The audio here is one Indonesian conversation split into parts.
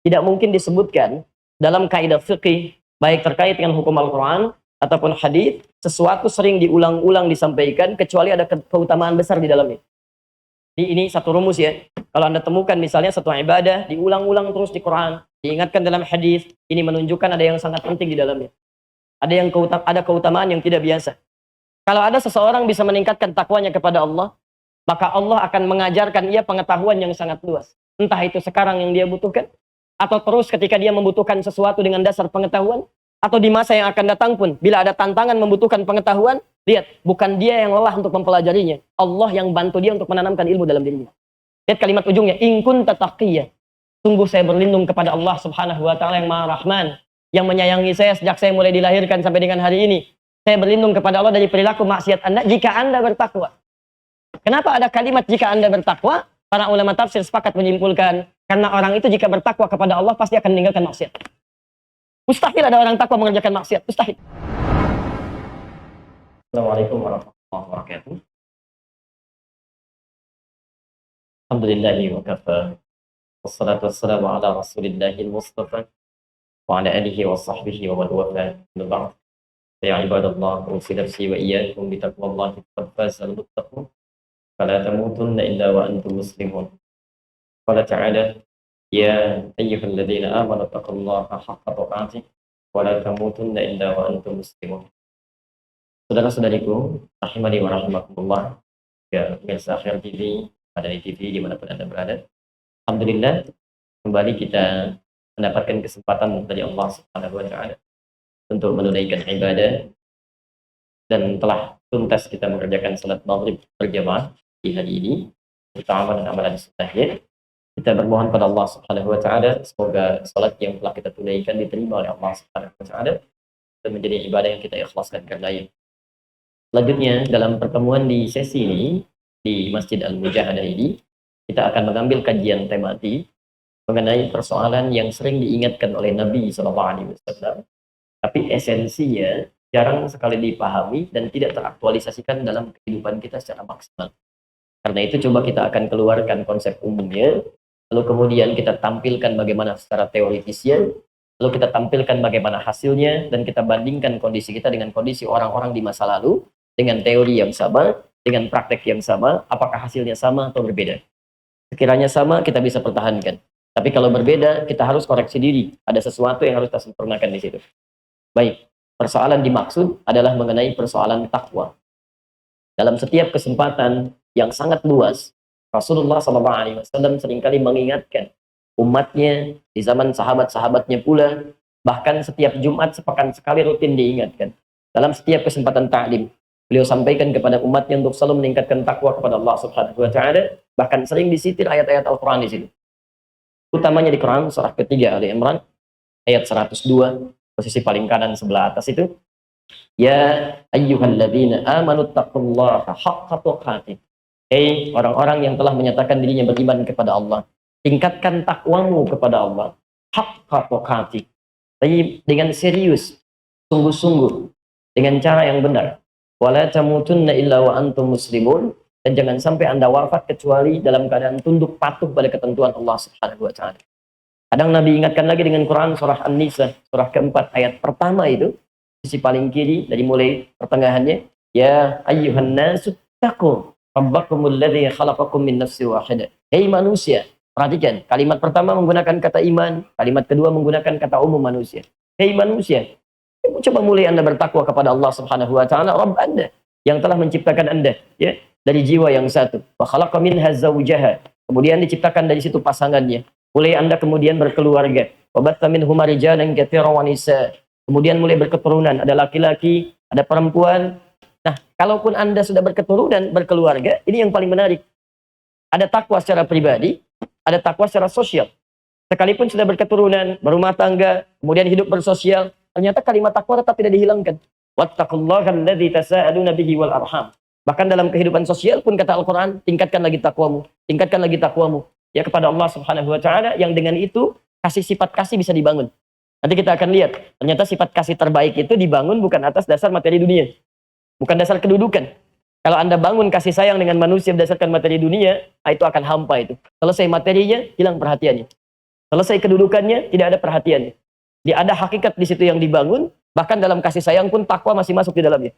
Tidak mungkin disebutkan dalam kaidah fikih, baik terkait dengan hukum Al-Quran ataupun hadis, sesuatu sering diulang-ulang disampaikan, kecuali ada keutamaan besar di dalamnya. Ini satu rumus ya. Kalau Anda temukan misalnya satu ibadah, diulang-ulang terus di Quran, diingatkan dalam hadis, ini menunjukkan ada yang sangat penting di dalamnya. Ada keutamaan yang tidak biasa. Kalau ada seseorang bisa meningkatkan takwanya kepada Allah, maka Allah akan mengajarkan ia pengetahuan yang sangat luas. Entah itu sekarang yang dia butuhkan, atau terus ketika dia membutuhkan sesuatu dengan dasar pengetahuan, atau di masa yang akan datang pun, bila ada tantangan membutuhkan pengetahuan, lihat, bukan dia yang lelah untuk mempelajarinya. Allah yang bantu dia untuk menanamkan ilmu dalam dirinya. Lihat kalimat ujungnya, in kunta taqiyya. Sungguh saya berlindung kepada Allah subhanahu wa ta'ala yang maha rahman, yang menyayangi saya sejak saya mulai dilahirkan sampai dengan hari ini. Saya berlindung kepada Allah dari perilaku maksiat Anda jika Anda bertakwa. Kenapa ada kalimat jika Anda bertakwa? Para ulama tafsir sepakat menyimpulkan, karena orang itu jika bertakwa kepada Allah pasti akan meninggalkan maksiat. Mustahil ada orang takwa mengerjakan maksiat, mustahil. Assalamualaikum warahmatullahi wabarakatuh. Alhamdulillahi wa kafa. Wassalatu wassalamu ala rasulillahil mustafa wa ala alihi wa sahbihi wa man wala. Ya ibadallah, usi nafsi wa iyyakum bi taqwallahi faqad fazal muttaqun. Fala tamutunna illa wa antum muslimun. Qala ta'ala, ya ayyuhalladzina amanu taqullaha haqqa tuqatih wa la tamutunna illa wa antum muslimun. Saudara-saudariku, rahimani wa rahimakumullah, ya pemirsa Akhir TV, Madani TV dimanapun Anda berada. Alhamdulillah, kembali kita mendapatkan kesempatan dari Allah Subhanahu wa ta'ala untuk menunaikan ibadah, dan telah tuntas kita mengerjakan salat maghrib berjamaah di hari ini, terutama dan amalan sunnahnya. Kita bermohon pada Allah Subhanahu wa ta'ala, semoga salat yang telah kita tunaikan diterima oleh Allah Subhanahu wa ta'ala dan menjadi ibadah yang kita ikhlaskan karenanya. Selanjutnya, dalam pertemuan di sesi ini di Masjid Al-Mujahadah ini, kita akan mengambil kajian tematik mengenai persoalan yang sering diingatkan oleh Nabi SAW, tapi esensinya jarang sekali dipahami dan tidak teraktualisasikan dalam kehidupan kita secara maksimal. Karena itu coba kita akan keluarkan konsep umumnya, lalu kemudian kita tampilkan bagaimana secara teoritisnya, lalu kita tampilkan bagaimana hasilnya, dan kita bandingkan kondisi kita dengan kondisi orang-orang di masa lalu, dengan teori yang sama, dengan praktek yang sama, apakah hasilnya sama atau berbeda. Sekiranya sama, kita bisa pertahankan. Tapi kalau berbeda, kita harus koreksi diri. Ada sesuatu yang harus kita sempurnakan di situ. Baik, persoalan dimaksud adalah mengenai persoalan takwa. Dalam setiap kesempatan yang sangat luas, Rasulullah SAW seringkali mengingatkan umatnya di zaman sahabat-sahabatnya pula, bahkan setiap Jumat sepekan sekali rutin diingatkan. Dalam setiap kesempatan ta'lim, beliau sampaikan kepada umatnya untuk selalu meningkatkan takwa kepada Allah Subhanahu wa ta'ala, bahkan sering disitir ayat-ayat Al-Quran di situ. Utamanya di Quran surah ketiga Ali Imran ayat 102, posisi paling kanan sebelah atas itu, ya ayyuhalladzina amanu taqullaha haqqa tuqatih. Hei orang-orang yang telah menyatakan dirinya beriman kepada Allah, tingkatkan takwamu kepada Allah, haqqa tuqatih, dengan serius, sungguh-sungguh, dengan cara yang benar. Wala tamutunna illa wa antum muslimun, dan jangan sampai Anda wafat kecuali dalam keadaan tunduk patuh pada ketentuan Allah Subhanahu wa ta'ala. Kadang Nabi ingatkan lagi dengan Quran surah An-Nisa, surah keempat, ayat pertama itu, sisi paling kiri dari mulai pertengahannya, ya ayyuhan nasu taqu rabbakumul ladzi khalaqakum min nafsin wahidah. Hei manusia, perhatikan, kalimat pertama menggunakan kata iman, kalimat kedua menggunakan kata umum manusia. Hei manusia, coba mulai Anda bertakwa kepada Allah Subhanahu wa ta'ala, Rabb Anda yang telah menciptakan Anda, ya, dari jiwa yang satu. Wa khalaqa minha zawjaha. Kemudian diciptakan dari situ pasangannya. Mulai Anda kemudian berkeluarga. Wa batta minhuma rijalan katsiran wa nisaa. Kemudian mulai berketurunan, ada laki-laki, ada perempuan. Nah, kalaupun Anda sudah berketurunan, berkeluarga, ini yang paling menarik. Ada takwa secara pribadi, ada takwa secara sosial. Sekalipun sudah berketurunan, berumah tangga, kemudian hidup bersosial, ternyata kalimat takwa tetap tidak dihilangkan. Wattaqullaha alladzi tasaaluna bihi wal arham. Bahkan dalam kehidupan sosial pun kata Al-Quran, tingkatkan lagi takwamu, tingkatkan lagi takwamu. Ya kepada Allah Subhanahu wa ta'ala, yang dengan itu kasih sifat kasih bisa dibangun. Nanti kita akan lihat, ternyata sifat kasih terbaik itu dibangun bukan atas dasar materi dunia, bukan dasar kedudukan. Kalau Anda bangun kasih sayang dengan manusia berdasarkan materi dunia, itu akan hampa itu. Selesai materinya, hilang perhatiannya. Selesai kedudukannya, tidak ada perhatian. Dia ada hakikat di situ yang dibangun, bahkan dalam kasih sayang pun takwa masih masuk di dalamnya.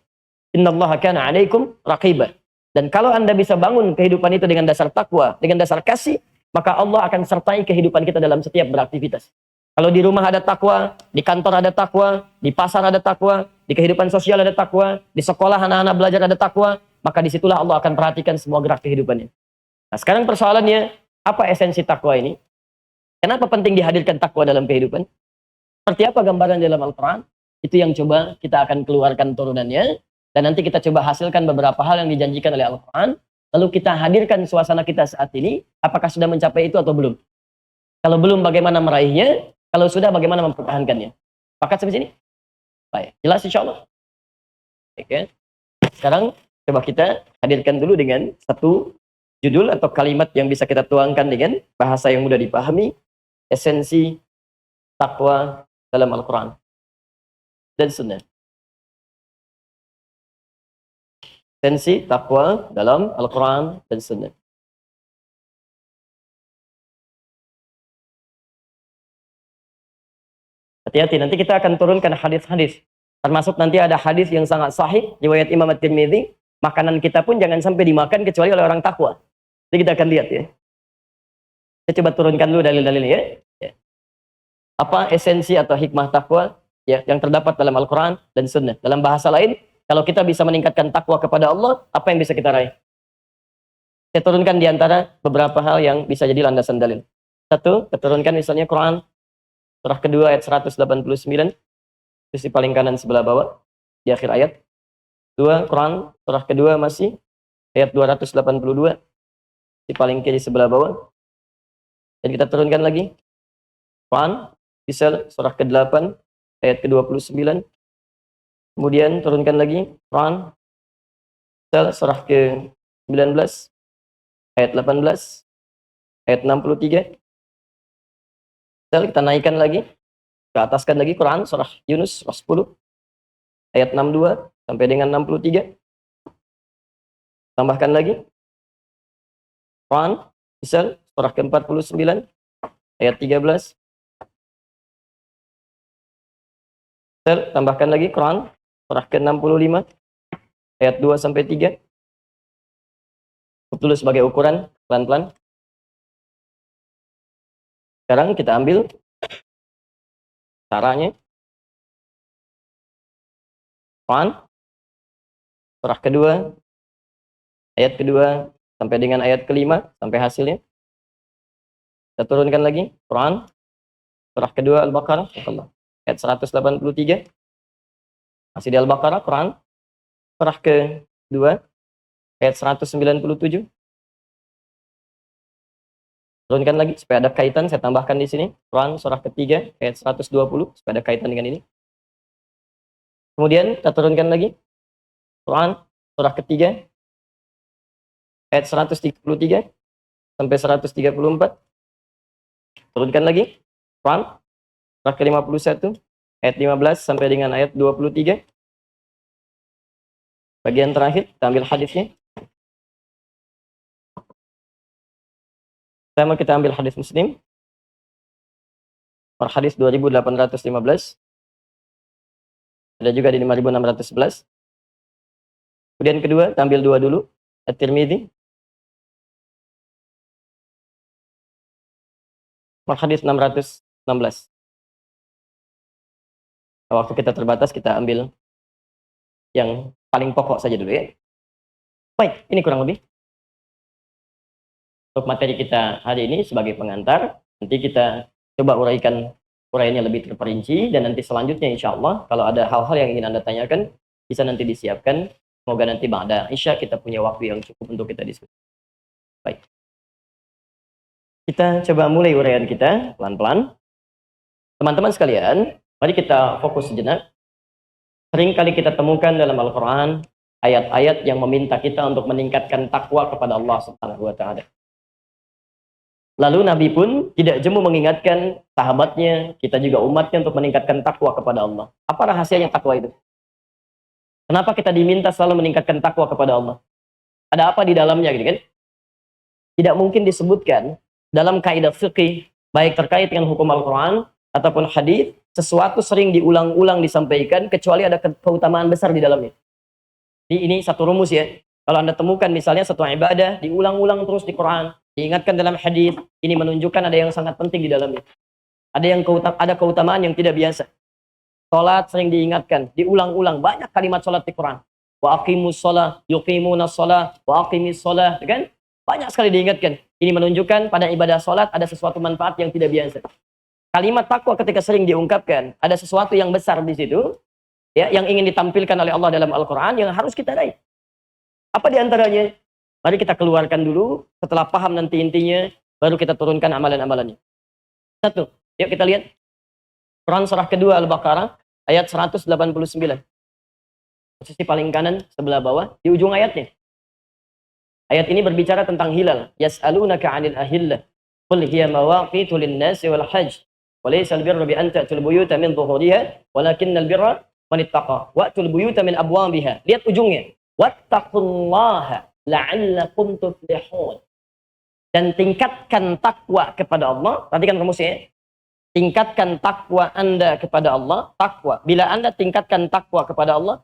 Innallaha kana 'alaikum raqibah. Dan kalau Anda bisa bangun kehidupan itu dengan dasar takwa, dengan dasar kasih, maka Allah akan sertai kehidupan kita dalam setiap beraktivitas. Kalau di rumah ada takwa, di kantor ada takwa, di pasar ada takwa, di kehidupan sosial ada takwa, di sekolah anak-anak belajar ada takwa, maka disitulah Allah akan perhatikan semua gerak kehidupannya. Nah, sekarang persoalannya, apa esensi takwa ini? Kenapa penting dihadirkan takwa dalam kehidupan? Seperti apa gambaran dalam Al-Quran? Itu yang coba kita akan keluarkan turunannya. Dan nanti kita coba hasilkan beberapa hal yang dijanjikan oleh Al-Quran. Lalu kita hadirkan suasana kita saat ini. Apakah sudah mencapai itu atau belum? Kalau belum, bagaimana meraihnya? Kalau sudah, bagaimana mempertahankannya? Pakat sampai sini? Baik. Jelas insya Allah? Oke. Sekarang coba kita hadirkan dulu dengan satu judul atau kalimat yang bisa kita tuangkan dengan bahasa yang mudah dipahami. Esensi takwa dalam Al-Quran dan Sunnah. Esensi takwa dalam Al-Quran dan Sunnah. Hati-hati, nanti kita akan turunkan hadis-hadis. Termasuk nanti ada hadis yang sangat sahih, riwayat Imam At-Tirmidzi, makanan kita pun jangan sampai dimakan kecuali oleh orang takwa. Jadi kita akan lihat ya. Saya coba turunkan dulu dalil-dalilnya ya. Apa esensi atau hikmah takwa ya yang terdapat dalam Al-Quran dan Sunnah. Dalam bahasa lain, kalau kita bisa meningkatkan takwa kepada Allah, apa yang bisa kita raih? Saya turunkan di antara beberapa hal yang bisa jadi landasan dalil. Satu, kita turunkan misalnya Quran surah kedua ayat 189, sisi paling kanan sebelah bawah di akhir ayat. Dua, Quran surah kedua masih ayat 282, di paling kiri sebelah bawah. Dan kita turunkan lagi Quran Misal surah ke-8 ayat ke-29. Kemudian turunkan lagi Quran surah ke-19 ayat 18 ayat 63. Kita naikkan lagi, ke ataskan lagi Quran surah Yunus surah 10 ayat 62 sampai dengan 63. Tambahkan lagi Quran misal surah ke-49 ayat 13. Tambahkan lagi Quran surah ke-65 ayat 2 sampai 3. Tulis sebagai ukuran pelan-pelan. Sekarang kita ambil caranya. Quran surah kedua ayat kedua sampai dengan ayat kelima sampai hasilnya. Kita turunkan lagi Quran surah kedua Al-Baqarah ayat 183. Masih di Al-Baqarah, Quran surah kedua ayat 197. Turunkan lagi supaya ada kaitan, saya tambahkan di sini Quran surah ketiga ayat 120 supaya ada kaitan dengan ini. Kemudian kita turunkan lagi Quran surah ketiga ayat 133 sampai 134. Turunkan lagi Quran surah ke-51 ayat 15 sampai dengan ayat 23. Bagian terakhir kita ambil hadisnya. Pertama kita ambil hadis Muslim. Hadis 2815. Ada juga di 5611. Kemudian kedua, kita ambil dua dulu. At-Tirmidzi. Hadis 616. Waktu kita terbatas, kita ambil yang paling pokok saja dulu ya. Baik, ini kurang lebih untuk materi kita hari ini sebagai pengantar. Nanti kita coba uraiannya lebih terperinci, dan nanti selanjutnya insya Allah kalau ada hal-hal yang ingin Anda tanyakan bisa nanti disiapkan. Semoga nanti ba'da Isya kita punya waktu yang cukup untuk kita diskusi. Baik, kita coba mulai uraian kita pelan-pelan. Teman-teman sekalian, mari kita fokus sejenak. Sering kali kita temukan dalam Al-Quran ayat-ayat yang meminta kita untuk meningkatkan takwa kepada Allah Subhanahu wa Ta'ala. Lalu Nabi pun tidak jemu mengingatkan sahabatnya, kita juga umatnya, untuk meningkatkan takwa kepada Allah. Apa rahasianya takwa itu? Kenapa kita diminta selalu meningkatkan takwa kepada Allah? Ada apa di dalamnya gitu kan? Tidak mungkin disebutkan dalam kaidah fikih baik terkait dengan hukum Al-Quran ataupun hadis, sesuatu sering diulang-ulang disampaikan kecuali ada keutamaan besar di dalamnya. Ini satu rumus ya. Kalau Anda temukan misalnya satu ibadah diulang-ulang terus di Quran, diingatkan dalam hadis, ini menunjukkan ada yang sangat penting di dalamnya. Ada keutamaan yang tidak biasa. Salat sering diingatkan, diulang-ulang, banyak kalimat salat di Quran. Wa aqimus shalah, yuqimunas shalah, wa aqimis shalah, kan? Banyak sekali diingatkan. Ini menunjukkan pada ibadah salat ada sesuatu manfaat yang tidak biasa. Kalimat takwa ketika sering diungkapkan, ada sesuatu yang besar di situ, ya, yang ingin ditampilkan oleh Allah dalam Al-Quran yang harus kita raih. Apa di antaranya? Mari kita keluarkan dulu, setelah paham nanti intinya, baru kita turunkan amalan-amalannya. Satu, yuk kita lihat. Quran surah kedua Al-Baqarah, ayat 189. Posisi paling kanan, sebelah bawah, di ujung ayatnya. Ayat ini berbicara tentang hilal. Yas'alunaka 'anil ahillah. Qul hiya mawaqitu lin-nasi wal hajj. Wa laysa al-birra bi an ta'tul buyuta min dhuhuriha, walakinnal birra man ittaqa. Wa'tul buyuta min abwabiha. Lihat ujungnya. Wattaqullaha la'allakum tuflihun. Dan tingkatkan takwa kepada Allah. Perhatikan rumusnya. Tingkatkan takwa Anda kepada Allah. Takwa. Bila Anda tingkatkan takwa kepada Allah,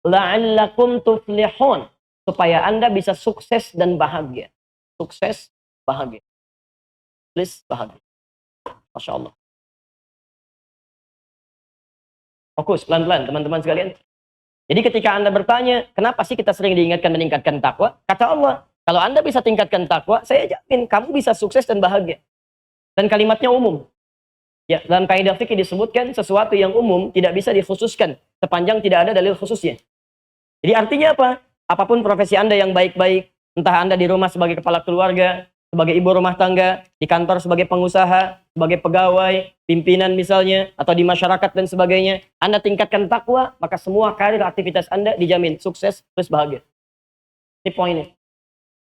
la'allakum tuflihun. Supaya Anda bisa sukses dan bahagia. Sukses, bahagia. Please, bahagia. Masya Allah. Fokus, pelan-pelan teman-teman sekalian. Jadi ketika Anda bertanya, kenapa sih kita sering diingatkan meningkatkan takwa? Kata Allah, kalau Anda bisa tingkatkan takwa, saya jamin kamu bisa sukses dan bahagia. Dan kalimatnya umum. Ya, dalam kaidah fikih disebutkan sesuatu yang umum tidak bisa dikhususkan sepanjang tidak ada dalil khususnya. Jadi artinya apa? Apapun profesi Anda yang baik-baik, entah Anda di rumah sebagai kepala keluarga, sebagai ibu rumah tangga, di kantor sebagai pengusaha, sebagai pegawai, pimpinan misalnya, atau di masyarakat dan sebagainya, Anda tingkatkan takwa, maka semua karir aktivitas Anda dijamin sukses terus bahagia. Ini poinnya.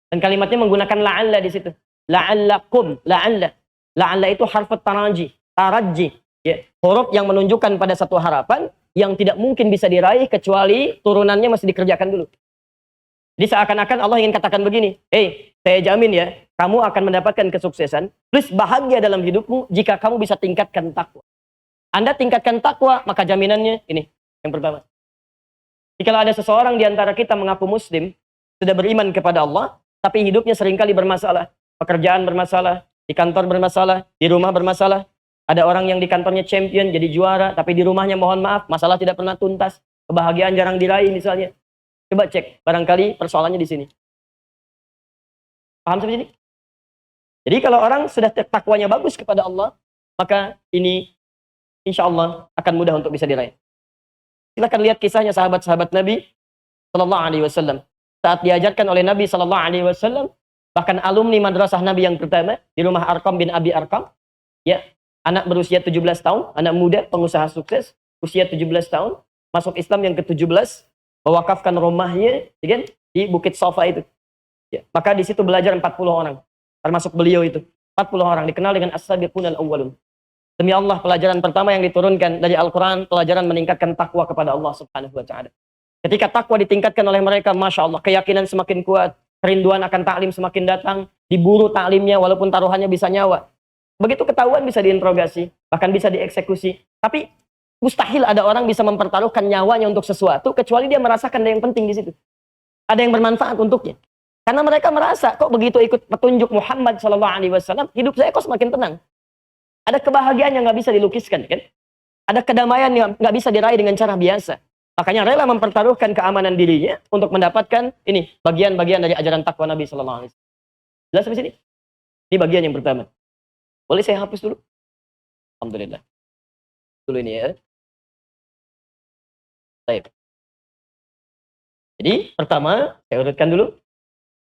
Dan kalimatnya menggunakan la'alla di situ. La'allakum, la'alla. La'alla itu harfut taraji, ya, huruf yang menunjukkan pada satu harapan yang tidak mungkin bisa diraih kecuali turunannya masih dikerjakan dulu. Jadi seakan-akan Allah ingin katakan begini, saya jamin ya, kamu akan mendapatkan kesuksesan, plus bahagia dalam hidupmu jika kamu bisa tingkatkan takwa. Anda tingkatkan takwa, maka jaminannya ini, yang pertama. Jika ada seseorang di antara kita mengaku muslim, sudah beriman kepada Allah, tapi hidupnya seringkali bermasalah. Pekerjaan bermasalah, di kantor bermasalah, di rumah bermasalah. Ada orang yang di kantornya champion, jadi juara, tapi di rumahnya mohon maaf, masalah tidak pernah tuntas. Kebahagiaan jarang diraih misalnya. Coba cek, barangkali persoalannya di sini. Paham sampai sini? Jadi kalau orang sudah takwanya bagus kepada Allah, maka ini insya Allah akan mudah untuk bisa diraih. Silakan lihat kisahnya sahabat-sahabat Nabi Sallallahu Alaihi Wasallam. Saat diajarkan oleh Nabi Sallallahu Alaihi Wasallam, bahkan alumni madrasah Nabi yang pertama di rumah Arqam bin Abi Arqam, ya, anak berusia 17 tahun, anak muda, pengusaha sukses, usia 17 tahun, masuk Islam yang ke-17, mewakafkan rumahnya di Bukit Sofa itu. Ya, maka di situ belajar 40 orang, termasuk beliau itu. 40 orang dikenal dengan as-sabiqun al-awwalun. Demi Allah, pelajaran pertama yang diturunkan dari Al-Quran, pelajaran meningkatkan takwa kepada Allah Subhanahu wa Ta'ala. Ketika takwa ditingkatkan oleh mereka, Masya Allah, keyakinan semakin kuat, kerinduan akan taklim semakin datang, diburu taklimnya walaupun taruhannya bisa nyawa. Begitu ketahuan bisa diinterogasi, bahkan bisa dieksekusi. Tapi mustahil ada orang bisa mempertaruhkan nyawanya untuk sesuatu kecuali dia merasakan ada yang penting di situ. Ada yang bermanfaat untuknya. Karena mereka merasa kok begitu ikut petunjuk Muhammad SAW, hidup saya kok semakin tenang. Ada kebahagiaan yang nggak bisa dilukiskan, kan? Ada kedamaian yang nggak bisa diraih dengan cara biasa. Makanya rela mempertaruhkan keamanan dirinya untuk mendapatkan ini bagian-bagian dari ajaran takwa Nabi SAW. Jelas sampai sini? Ini bagian yang pertama. Boleh saya hapus dulu? Alhamdulillah. Dulu ini ya. Baik. Jadi pertama, saya urutkan dulu.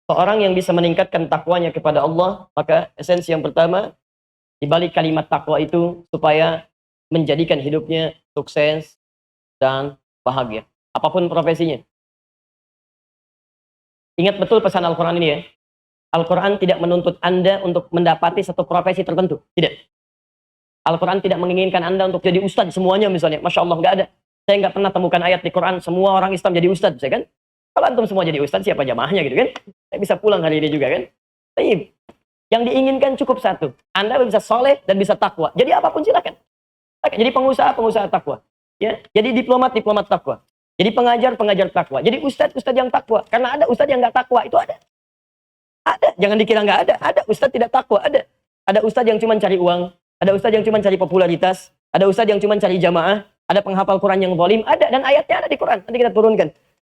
Seorang yang bisa meningkatkan takwanya kepada Allah, maka esensi yang pertama, di balik kalimat takwa itu, supaya menjadikan hidupnya sukses dan bahagia. Apapun profesinya. Ingat betul pesan Al-Quran ini ya. Al-Quran tidak menuntut Anda untuk mendapati satu profesi tertentu. Tidak. Al-Quran tidak menginginkan Anda untuk jadi ustadz semuanya misalnya. Masya Allah, nggak ada. Saya nggak pernah temukan ayat di Quran, semua orang Islam jadi ustadz, ya kan? Kalau antum semua jadi ustadz, siapa jamaahnya gitu kan? Saya bisa pulang hari ini juga kan? Baik. Yang diinginkan cukup satu. Anda bisa soleh dan bisa takwa. Jadi apapun silakan. Jadi pengusaha takwa. Ya, jadi diplomat takwa. Jadi pengajar takwa. Jadi ustadz yang takwa. Karena ada ustadz yang nggak takwa, itu ada. Ada, jangan dikira nggak ada. Ada ustadz tidak takwa, ada. Ada ustadz yang cuma cari uang. Ada ustadz yang cuma cari popularitas. Ada ustadz yang cuma cari jamaah. Ada penghafal Quran yang zalim. Ada, dan ayatnya ada di Quran. Nanti kita turunkan.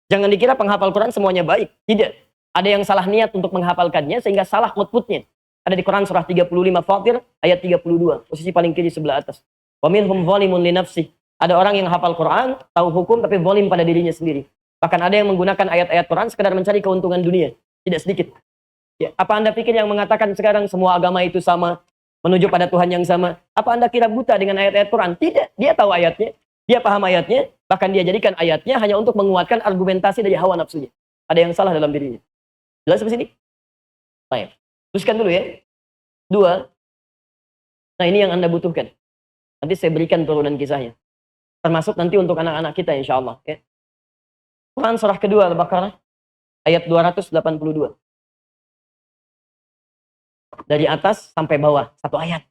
Jangan dikira penghafal Quran semuanya baik. Tidak. Ada yang salah niat untuk menghafalkannya sehingga salah outputnya. Ada di Quran surah 35 Fatir ayat 32. Posisi paling kiri sebelah atas. Wa minhum zalimun li nafsih. Ada orang yang hafal Quran, tahu hukum tapi zalim pada dirinya sendiri. Bahkan ada yang menggunakan ayat-ayat Quran sekadar mencari keuntungan dunia. Tidak sedikit. Ya, apa Anda pikir yang mengatakan sekarang semua agama itu sama, menuju pada Tuhan yang sama? Apa Anda kira buta dengan ayat-ayat Quran? Tidak. Dia tahu ayatnya, dia paham ayatnya, bahkan dia jadikan ayatnya hanya untuk menguatkan argumentasi dari hawa nafsunya. Ada yang salah dalam dirinya. Jelas sampai sini? Baik. Teruskan dulu ya. 2. Nah, ini yang Anda butuhkan. Nanti saya berikan turunan kisahnya. Termasuk nanti untuk anak-anak kita insya Allah. Ya. Quran surah kedua Al-Baqarah ayat 282. Dari atas sampai bawah, satu ayat.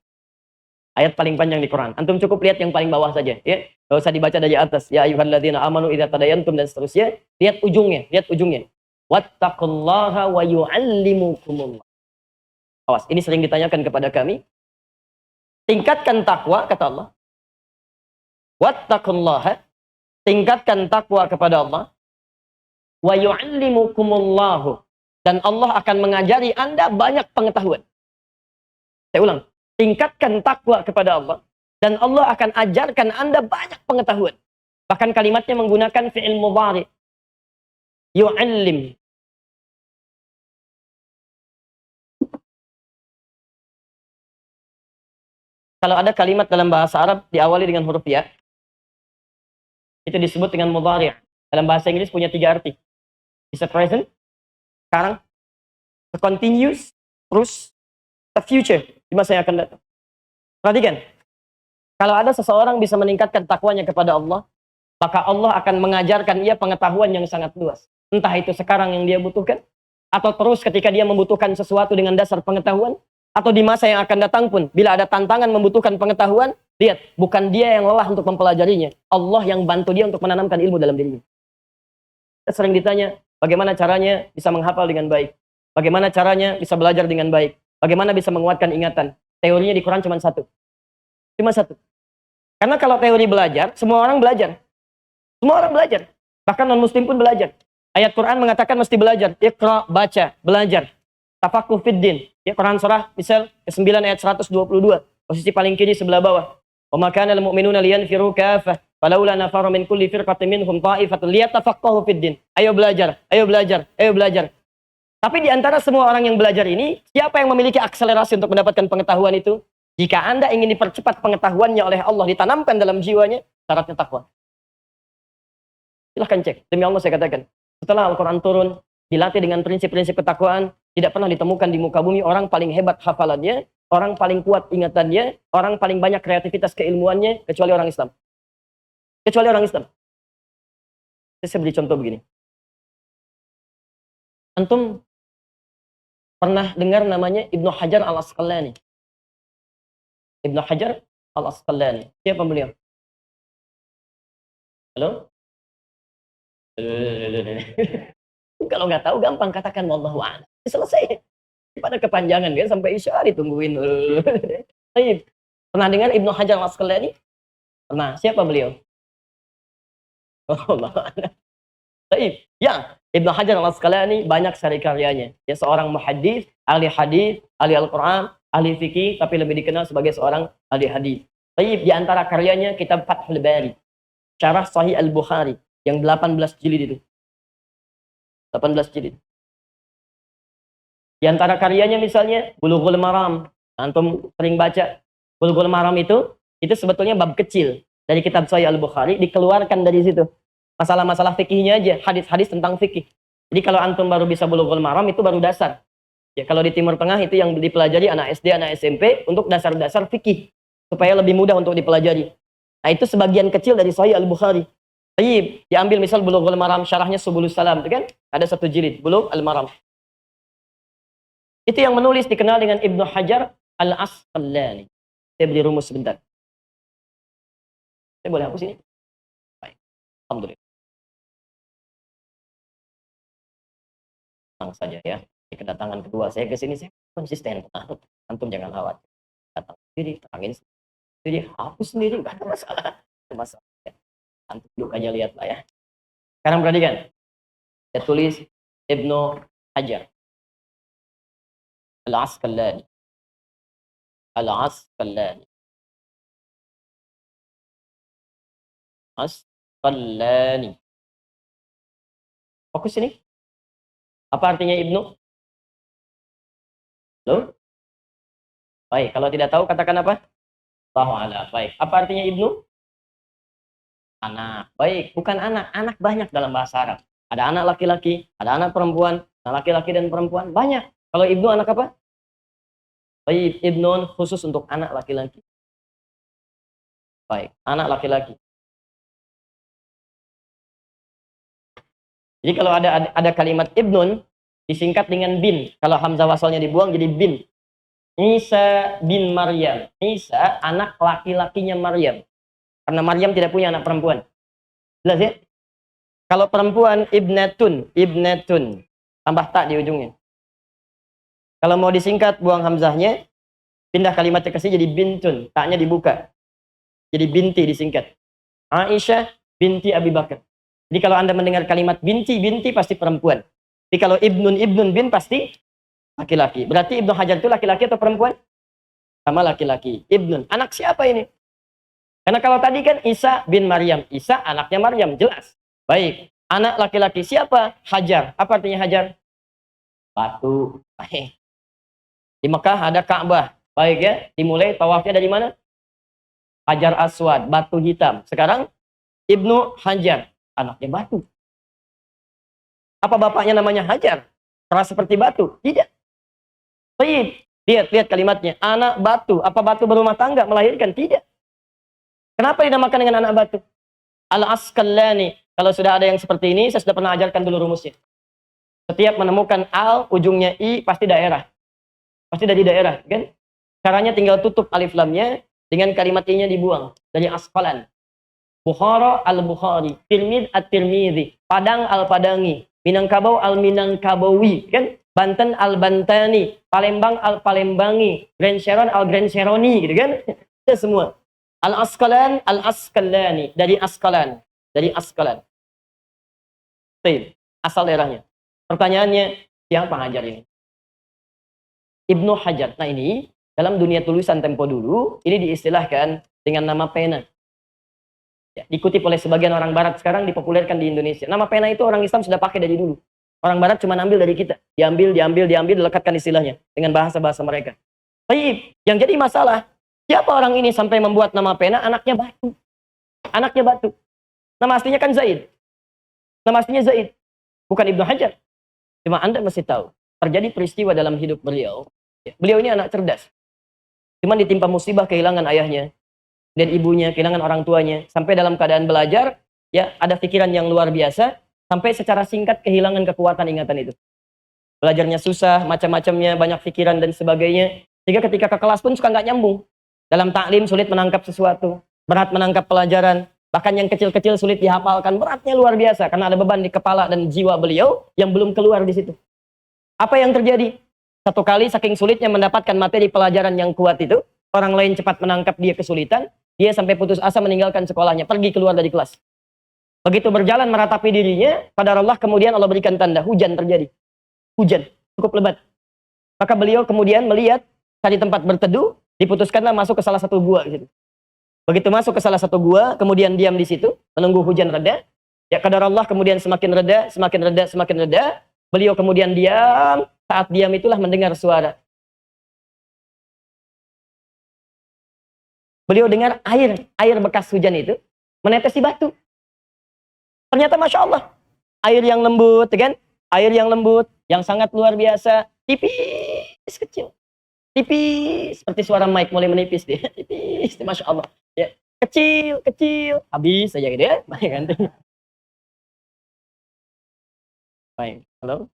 Ayat paling panjang di Quran. Antum cukup lihat yang paling bawah saja. Ya. Gak usah dibaca dari atas. Ya ayyuhalladzina amanu idza tadayantum dan seterusnya. Lihat ujungnya. Wattaqullaha wa yu'allimukumullah. Awas, ini sering ditanyakan kepada kami. Tingkatkan takwa, kata Allah. Wattaqullaha, tingkatkan takwa kepada Allah. Wa yu'allimukumullahu, dan Allah akan mengajari Anda banyak pengetahuan. Saya ulang, tingkatkan takwa kepada Allah, dan Allah akan ajarkan Anda banyak pengetahuan. Bahkan kalimatnya menggunakan fi'il mudhari. Yu'allim. Kalau ada kalimat dalam bahasa Arab diawali dengan huruf ya, itu disebut dengan mudhari'. Dalam bahasa Inggris punya 3 arti. Bisa present, sekarang, continuous, terus the future, di masa yang akan datang. Perhatikan, kalau ada seseorang bisa meningkatkan takwanya kepada Allah, maka Allah akan mengajarkan ia pengetahuan yang sangat luas. Entah itu sekarang yang dia butuhkan, atau terus ketika dia membutuhkan sesuatu dengan dasar pengetahuan, atau di masa yang akan datang pun, bila ada tantangan membutuhkan pengetahuan, lihat, bukan dia yang lelah untuk mempelajarinya. Allah yang bantu dia untuk menanamkan ilmu dalam dirinya. Kita sering ditanya, bagaimana caranya bisa menghafal dengan baik? Bagaimana caranya bisa belajar dengan baik? Bagaimana bisa menguatkan ingatan? Teorinya di Quran cuma satu. Cuma satu. Karena kalau teori belajar, semua orang belajar. Semua orang belajar. Bahkan non-muslim pun belajar. Ayat Quran mengatakan mesti belajar. Iqra, baca, belajar. Tafaqquh fid din. Ya, Quran surah misal ke-9 ayat 122. Posisi paling kiri sebelah bawah. Wa ma kana al-mu'minuna liyanfiru kaffah falaula nafara min kulli firqatin minhum ta'ifatun liyatafaqahu fid din. Ayo belajar, ayo belajar, ayo belajar. Tapi di antara semua orang yang belajar ini, siapa yang memiliki akselerasi untuk mendapatkan pengetahuan itu? Jika Anda ingin dipercepat pengetahuannya oleh Allah, ditanamkan dalam jiwanya, syaratnya takwa. Silahkan cek. Demi Allah saya katakan. Setelah Al-Quran turun, dilatih dengan prinsip-prinsip ketakwaan, tidak pernah ditemukan di muka bumi orang paling hebat hafalannya, orang paling kuat ingatannya, orang paling banyak kreativitas keilmuannya, kecuali orang Islam. Kecuali orang Islam. Saya beri contoh begini. Antum pernah dengar namanya Ibnu Hajar Al-Asqalani? Ibnu Hajar Al-Asqalani. Siapa beliau? Halo? Kalau nggak tahu gampang katakan wallahu a'lam. Selesai. Pada kepanjangan kan sampai isya ditungguin. Pernah dengar Ibnu Hajar Al-Asqalani? Pernah. Siapa beliau? Wallahu a'lam. Ya, Ibnu Hajar Al-Asqalani banyak sekali karyanya. Dia seorang muhaddits, ahli hadis, ahli Al-Qur'an, ahli fikih, tapi lebih dikenal sebagai seorang ahli hadis. Di antara karyanya kitab Fathul Bari, Syarah Sahih Al-Bukhari yang 18 jilid itu. 18 jilid. Di antara karyanya misalnya Bulughul Maram. Antum sering baca Bulughul Maram itu sebetulnya bab kecil dari kitab Sahih Al-Bukhari dikeluarkan dari situ. Masalah-masalah fikihnya aja, hadis-hadis tentang fikih. Jadi kalau antum baru bisa Bulughul Maram itu baru dasar. Ya kalau di Timur Tengah itu yang dipelajari anak SD, anak SMP untuk dasar-dasar fikih supaya lebih mudah untuk dipelajari. Nah, itu sebagian kecil dari Sahih Al-Bukhari. Diambil misal Bulughul Maram syarahnya Subulus Salam, itu kan? Ada 1 jilid Bulughul Maram. Itu yang menulis dikenal dengan Ibnu Hajar Al-Asqalani. Saya beri rumus sebentar. Saya boleh hapus ini? Baik. Alhamdulillah. Tenang saja ya. Di kedatangan kedua saya ke sini, saya konsisten. Antum jangan khawatir. Datang sendiri, terangin sendiri, hapus sendiri, nggak ada masalah. Nggak ada masalah. Antum duduk aja, lihatlah ya. Sekarang perhatikan. Saya tulis Ibnu Hajar Al-Asqalani. Al-Asqalani. Asqalani. Fokus sini. Apa artinya Ibnu? Loh? Baik, kalau tidak tahu katakan apa? Allahu a'lam. Baik, apa artinya Ibnu? Anak. Baik, bukan anak. Anak banyak dalam bahasa Arab. Ada anak laki-laki, ada anak perempuan. Anak laki-laki dan perempuan banyak. Kalau Ibnu anak apa? Baik, Ibnun khusus untuk anak laki-laki. Baik, anak laki-laki. Jadi kalau ada kalimat Ibnun disingkat dengan bin. Kalau hamzah wasalnya dibuang jadi bin. Isa bin Maryam. Isa anak laki-lakinya Maryam. Karena Maryam tidak punya anak perempuan. Jelas ya? Kalau perempuan ibnatun, ibnatun. Tambah tak di ujungnya. Kalau mau disingkat buang hamzahnya, pindah kalimatnya ke sini jadi bintun. Taknya dibuka. Jadi binti disingkat. Aisyah binti Abi Bakar. Jadi kalau Anda mendengar kalimat binti, binti pasti perempuan. Jadi kalau ibnun, ibnun bin pasti laki-laki. Berarti Ibnu Hajar itu laki-laki atau perempuan? Sama laki-laki. Ibnun. Anak siapa ini? Karena kalau tadi kan Isa bin Maryam. Isa anaknya Maryam. Jelas. Baik. Anak laki-laki siapa? Hajar. Apa artinya Hajar? Batu. Baik. Di Mekah ada Ka'bah. Baik ya. Dimulai tawafnya dari mana? Hajar Aswad. Batu hitam. Sekarang Ibnu Hajar. Anaknya batu. Apa bapaknya namanya Hajar? Keras seperti batu? Tidak. Baik. Lihat kalimatnya. Anak batu. Apa batu berumah tangga melahirkan? Tidak. Kenapa dinamakan dengan anak batu? Al-Asqalani. Kalau sudah ada yang seperti ini, saya sudah pernah ajarkan dulu rumusnya. Setiap menemukan al, ujungnya i, pasti daerah. Pasti dari daerah, kan? Caranya tinggal tutup alif lamnya, dengan kalimat i-nya dibuang. Dari Asqalan. Bukhara al-Bukhari. Tirmidh at-Tirmidhi. Padang al-Padangi. Minangkabau al-Minangkabawi. Kan? Banten al-Bantani. Palembang al-Palembangi. Grand Sharon al-Grand Sharoni. Gitu kan? Itu semua. Al-Asqalan, al-Asqalani. Dari Asqalan. Dari Asqalan. Baik. Asal daerahnya. Pertanyaannya, siapa Hajar ini? Ibnu Hajar. Nah ini, dalam dunia tulisan tempo dulu, ini diistilahkan dengan nama pena. Ya, dikutip oleh sebagian orang barat sekarang dipopulerkan di Indonesia. Nama pena itu orang Islam sudah pakai dari dulu. Orang barat cuma ambil dari kita. Diambil, dilekatkan istilahnya. Dengan bahasa-bahasa mereka. Baik, yang jadi masalah, siapa orang ini sampai membuat nama pena? Anaknya batu. Anaknya batu. Nama aslinya kan Zaid. Nama aslinya Zaid. Bukan Ibnu Hajar. Cuma Anda mesti tahu. Terjadi peristiwa dalam hidup beliau. Beliau ini anak cerdas. Cuma ditimpa musibah kehilangan ayahnya. Dan ibunya, kehilangan orang tuanya. Sampai dalam keadaan belajar, ya ada pikiran yang luar biasa. Sampai secara singkat kehilangan kekuatan ingatan itu. Belajarnya susah, macam-macamnya, banyak pikiran dan sebagainya. Sehingga ketika ke kelas pun suka nggak nyambung. Dalam taklim sulit menangkap sesuatu. Berat menangkap pelajaran. Bahkan yang kecil-kecil sulit dihafalkan. Beratnya luar biasa. Karena ada beban di kepala dan jiwa beliau yang belum keluar di situ. Apa yang terjadi? Satu kali saking sulitnya mendapatkan materi pelajaran yang kuat itu. Orang lain cepat menangkap dia kesulitan. Dia sampai putus asa meninggalkan sekolahnya. Pergi keluar dari kelas. Begitu berjalan meratapi dirinya. Pada Allah kemudian Allah berikan tanda. Hujan terjadi. Hujan. Cukup lebat. Maka beliau kemudian melihat. Cari tempat berteduh. Diputuskanlah masuk ke salah satu gua. Gitu. Begitu masuk ke salah satu gua. Kemudian diam di situ. Menunggu hujan reda. Ya kadar Allah kemudian semakin reda. Semakin reda. Semakin reda. Beliau kemudian diam. Saat diam itulah mendengar suara. Beliau dengar air bekas hujan itu menetes di batu. Ternyata Masya Allah, air yang lembut, kan? Air yang lembut, yang sangat luar biasa, tipis kecil. Tipis, seperti suara mic mulai menipis dia. Tipis, Masya Allah. Ya, kecil, habis saja gitu ya. Baik, kan? Baik, halo?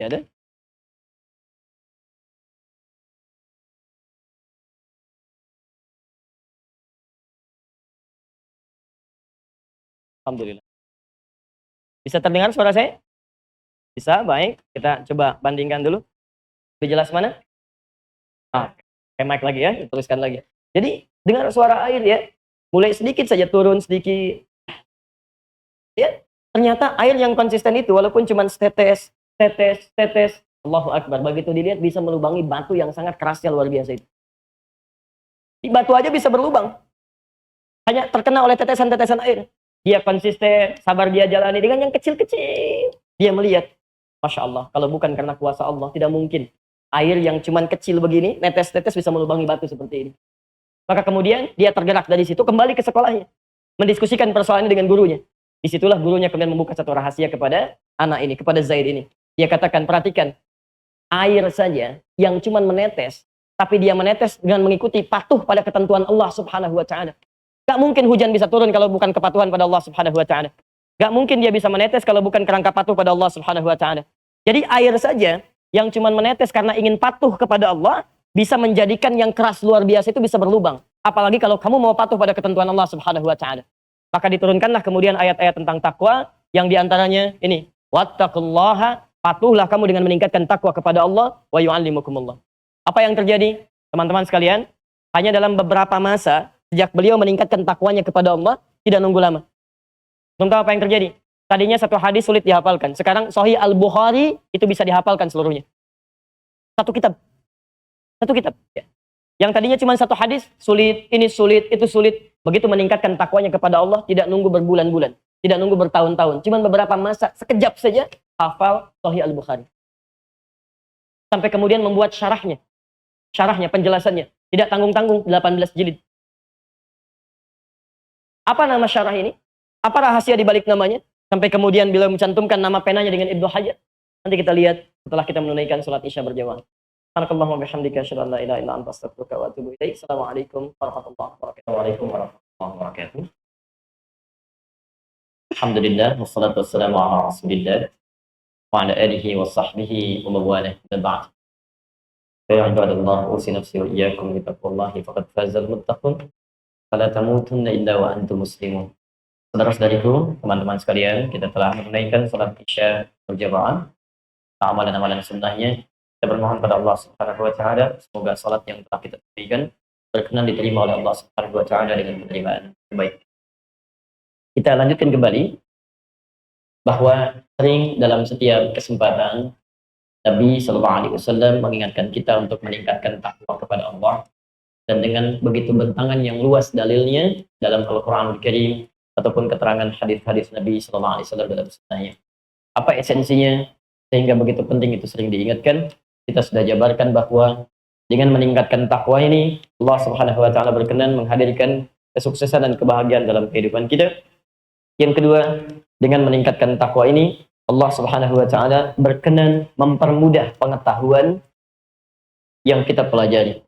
Ya ada? Alhamdulillah. Bisa terdengar suara saya? Bisa, baik. Kita coba bandingkan dulu. Lebih jelas mana? Ah, kayak mic lagi ya, teruskan lagi. Jadi, dengar suara air ya. Mulai sedikit saja turun, sedikit. Ya, ternyata air yang konsisten itu, walaupun cuma setetes, tetes, tetes, Allahu Akbar. Begitu dilihat bisa melubangi batu yang sangat kerasnya luar biasa itu. Di batu aja bisa berlubang. Hanya terkena oleh tetesan-tetesan air. Dia konsisten, sabar dia jalani dengan yang kecil-kecil. Dia melihat, Masya Allah, kalau bukan karena kuasa Allah, tidak mungkin. Air yang cuman kecil begini, netes-netes bisa melubangi batu seperti ini. Maka kemudian dia tergerak dari situ, kembali ke sekolahnya. Mendiskusikan persoalannya dengan gurunya. Disitulah gurunya kemudian membuka satu rahasia kepada anak ini, kepada Zaid ini. Dia katakan, perhatikan, air saja yang cuman menetes, tapi dia menetes dengan mengikuti patuh pada ketentuan Allah Subhanahu wa Ta'ala. Gak mungkin hujan bisa turun kalau bukan kepatuhan pada Allah Subhanahu wa Ta'ala. Gak mungkin dia bisa menetes kalau bukan kerangka patuh pada Allah Subhanahu wa Ta'ala. Jadi air saja yang cuma menetes karena ingin patuh kepada Allah bisa menjadikan yang keras luar biasa itu bisa berlubang. Apalagi kalau kamu mau patuh pada ketentuan Allah Subhanahu wa Ta'ala. Maka diturunkanlah kemudian ayat-ayat tentang takwa yang diantaranya ini, wattaqullaha, patuhlah kamu dengan meningkatkan takwa kepada Allah, wa yu'allimukumullah. Apa yang terjadi, teman-teman sekalian? Hanya dalam beberapa masa sejak beliau meningkatkan takwanya kepada Allah, tidak nunggu lama. Belum tahu apa yang terjadi. Tadinya satu hadis sulit dihafalkan. Sekarang Sahih Al-Bukhari itu bisa dihafalkan seluruhnya. Satu kitab. Satu kitab. Ya. Yang tadinya cuma satu hadis, sulit, ini sulit, itu sulit. Begitu meningkatkan takwanya kepada Allah, tidak nunggu berbulan-bulan. Tidak nunggu bertahun-tahun. Cuma beberapa masa, sekejap saja, hafal Sahih Al-Bukhari. Sampai kemudian membuat syarahnya. Syarahnya, penjelasannya. Tidak tanggung-tanggung, 18 jilid. Apa nama syarah ini? Apa rahasia di balik namanya? Sampai kemudian beliau mencantumkan nama penanya dengan Ibnu Hajar. Nanti kita lihat setelah kita menunaikan sholat Isya berjamaah. Subhanakallahumma bihamdika asyhadu an la ilaha illa anta astaghfiruka wa atubu ilaik. Assalamualaikum warahmatullahi wabarakatuh. Waalaikumsalam warahmatullahi wabarakatuh. Alhamdulillah, wassalatu wassalamu ala Rasulillah wa ala alihi wa sahbihi wa mawalah. Ba'd. Ya ibadallah, usi nafsi wa iyyakum bi taqwallahi faqad fazal muttaqun. Fala tamutunna illa wa antum muslimun. Saudara-saudariku, teman-teman sekalian, kita telah menunaikan salat Isya berjamaah. Amalan-amalan sunnahnya, kita bermohon pada Allah Subhanahu wa Ta'ala, semoga salat yang telah kita tunaikan berkenan diterima oleh Allah Subhanahu wa Ta'ala dengan penerimaan terbaik. Kita lanjutkan kembali bahwa sering dalam setiap kesempatan Nabi Shallallahu Alaihi Wasallam mengingatkan kita untuk meningkatkan takwa kepada Allah, dan dengan begitu bentangan yang luas dalilnya dalam Al-Quran Al-Karim ataupun keterangan hadis-hadis Nabi Shallallahu Alaihi Wasallam dalam sunnahnya. Apa esensinya sehingga begitu penting itu sering diingatkan? Kita sudah jabarkan bahwa dengan meningkatkan takwa ini Allah Subhanahu Wa Taala berkenan menghadirkan kesuksesan dan kebahagiaan dalam kehidupan kita. Yang kedua, dengan meningkatkan takwa ini Allah Subhanahu Wa Taala berkenan mempermudah pengetahuan yang kita pelajari.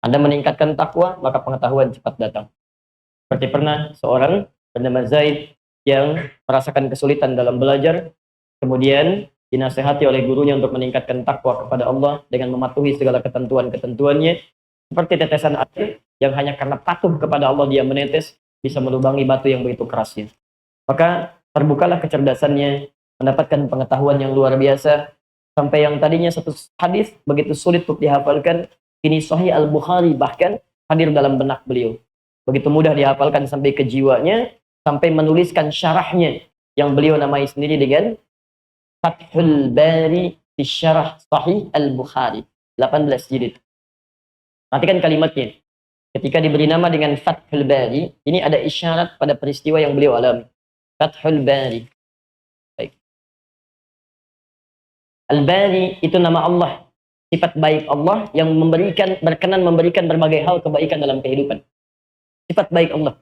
Anda meningkatkan takwa, maka pengetahuan cepat datang. Seperti pernah seorang bernama Zaid yang merasakan kesulitan dalam belajar, kemudian dinasehati oleh gurunya untuk meningkatkan takwa kepada Allah dengan mematuhi segala ketentuan-ketentuannya, seperti tetesan air yang hanya karena patuh kepada Allah dia menetes, bisa melubangi batu yang begitu kerasnya. Maka terbukalah kecerdasannya, mendapatkan pengetahuan yang luar biasa, sampai yang tadinya satu hadis begitu sulit untuk dihafalkan, ini Sahih Al-Bukhari bahkan hadir dalam benak beliau. Begitu mudah dihafalkan sampai ke jiwanya, sampai menuliskan syarahnya yang beliau namai sendiri dengan Fathul Bari fi Syarah Sahih Al-Bukhari, 18 jilid. Perhatikan kalimatnya. Ketika diberi nama dengan Fathul Bari, ini ada isyarat pada peristiwa yang beliau alami. Fathul Bari. Baik. Al-Bari itu nama Allah, sifat baik Allah yang berkenan memberikan berbagai hal kebaikan dalam kehidupan. Sifat baik Allah.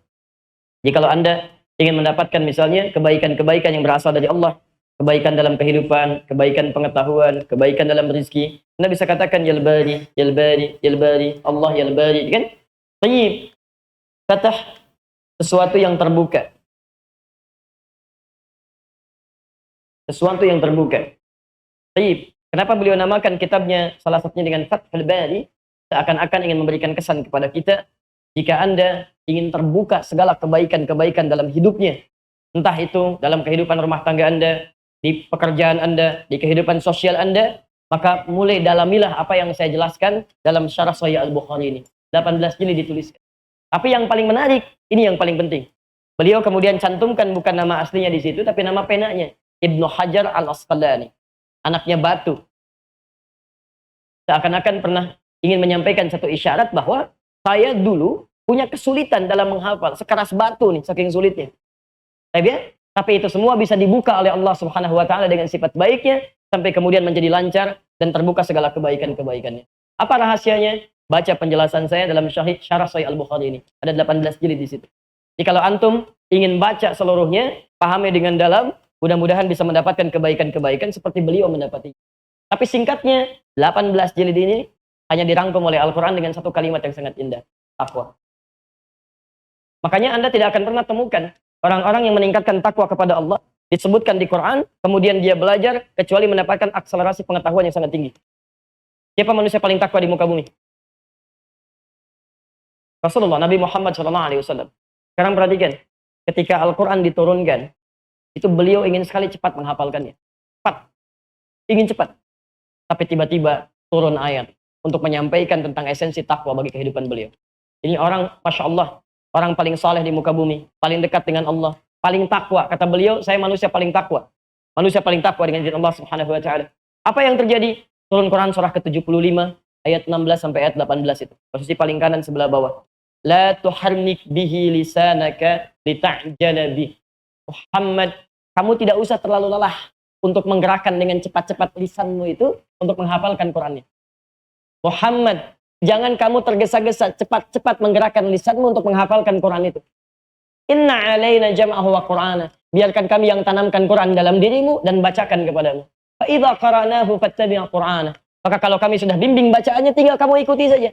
Jadi kalau Anda ingin mendapatkan misalnya kebaikan-kebaikan yang berasal dari Allah, kebaikan dalam kehidupan, kebaikan pengetahuan, kebaikan dalam rezeki, Anda bisa katakan ya Al-Bari, ya Al-Bari, ya Al-Bari, Allah ya Al-Bari, kan? Tayyib. Fatah, sesuatu yang terbuka. Sesuatu yang terbuka. Baik. Kenapa beliau namakan kitabnya salah satunya dengan Fathul Bari? Seakan-akan ingin memberikan kesan kepada kita, jika Anda ingin terbuka segala kebaikan-kebaikan dalam hidupnya, entah itu dalam kehidupan rumah tangga Anda, di pekerjaan Anda, di kehidupan sosial Anda, maka mulai dalamilah apa yang saya jelaskan dalam syarah Sahih Al-Bukhari ini. 18 jilid dituliskan. Tapi yang paling menarik, ini yang paling penting. Beliau kemudian cantumkan bukan nama aslinya di situ, tapi nama penanya, Ibnu Hajar Al-Asqalani. Anaknya Batu. Seakan-akan pernah ingin menyampaikan satu isyarat bahwa saya dulu punya kesulitan dalam menghafal. Sekeras batu nih, saking sulitnya. Tapi itu semua bisa dibuka oleh Allah Subhanahu wa Ta'ala dengan sifat baiknya, sampai kemudian menjadi lancar dan terbuka segala kebaikan-kebaikannya. Apa rahasianya? Baca penjelasan saya dalam syarah Sahih Al-Bukhari ini. Ada 18 jilid di situ. Jadi kalau antum ingin baca seluruhnya, pahami dengan dalam, mudah-mudahan bisa mendapatkan kebaikan-kebaikan seperti beliau mendapati. Tapi singkatnya, 18 jilid ini hanya dirangkum oleh Al-Quran dengan satu kalimat yang sangat indah. Takwa. Makanya Anda tidak akan pernah temukan orang-orang yang meningkatkan takwa kepada Allah, disebutkan di Quran, kemudian dia belajar, kecuali mendapatkan akselerasi pengetahuan yang sangat tinggi. Siapa manusia paling takwa di muka bumi? Rasulullah, Nabi Muhammad SAW. Sekarang perhatikan, ketika Al-Quran diturunkan, itu beliau ingin sekali cepat menghafalkannya. Cepat. Ingin cepat. Tapi tiba-tiba turun ayat untuk menyampaikan tentang esensi takwa bagi kehidupan beliau. Ini orang, Masya Allah, orang paling saleh di muka bumi, paling dekat dengan Allah, paling takwa. Kata beliau, saya manusia paling takwa. Manusia paling takwa dengan izin Allah Subhanahu wa Ta'ala. Apa yang terjadi? Turun Quran surah ke-75, ayat 16 sampai ayat 18 itu. Posisi paling kanan sebelah bawah. La tuharnik bihi lisanaka lita'jala bih. Muhammad, kamu tidak usah terlalu lelah untuk menggerakkan dengan cepat-cepat lisanmu itu untuk menghafalkan Qurannya. Muhammad, jangan kamu tergesa-gesa cepat-cepat menggerakkan lisanmu untuk menghafalkan Quran itu. Inna alaina jam'ahu wa Qur'ana. Biarkan kami yang tanamkan Quran dalam dirimu dan bacakan kepadamu. Fa idza qara'nahu fattabi' Qur'ana. Maka kalau kami sudah bimbing bacaannya, tinggal kamu ikuti saja.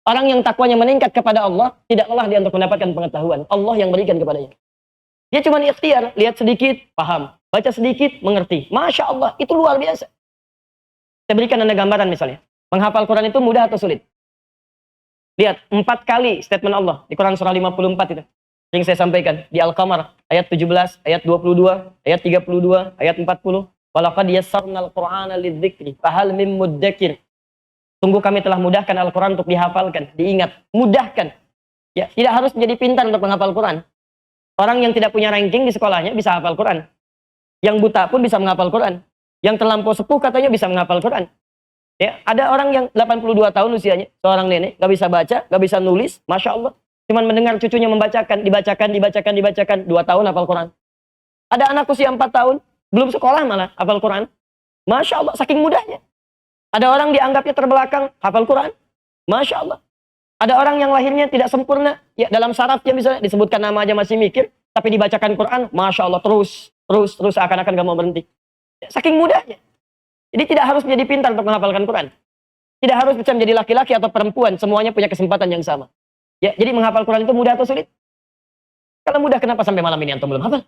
Orang yang takwanya meningkat kepada Allah, tidak lelah dia untuk mendapatkan pengetahuan. Allah yang berikan kepadanya. Dia cuma ikhtiar, lihat sedikit, paham. Baca sedikit, mengerti. Masya Allah, itu luar biasa. Saya berikan Anda gambaran misalnya. Menghafal Quran itu mudah atau sulit? Lihat, 4 kali statement Allah di Quran surah 54 itu. Yang saya sampaikan di Al-Qamar, ayat 17, ayat 22, ayat 32, ayat 40. Walaqad yassarnal Qur'ana lidzikri, fahal mim muddakir. Sungguh kami telah mudahkan Al-Quran untuk dihafalkan, diingat, mudahkan. Ya, tidak harus menjadi pintar untuk menghafal Quran. Orang yang tidak punya ranking di sekolahnya bisa hafal Quran. Yang buta pun bisa menghafal Quran. Yang terlampau sepuh katanya bisa menghafal Quran. Ya, ada orang yang 82 tahun usianya, seorang nenek, gak bisa baca, gak bisa nulis, Masya Allah. Cuman mendengar cucunya membacakan, dibacakan, 2 tahun hafal Quran. Ada anak usia 4 tahun, belum sekolah malah hafal Quran. Masya Allah, saking mudahnya. Ada orang dianggapnya terbelakang, hafal Quran. Masya Allah. Ada orang yang lahirnya tidak sempurna, ya dalam syaratnya misalnya disebutkan nama aja masih mikir, tapi dibacakan Quran, Masya Allah, terus seakan-akan gak mau berhenti. Ya, saking mudahnya. Jadi tidak harus menjadi pintar untuk menghafalkan Quran. Tidak harus bisa menjadi laki-laki atau perempuan, semuanya punya kesempatan yang sama. Ya, jadi menghafal Quran itu mudah atau sulit? Kalau mudah, kenapa sampai malam ini antum belum hafal?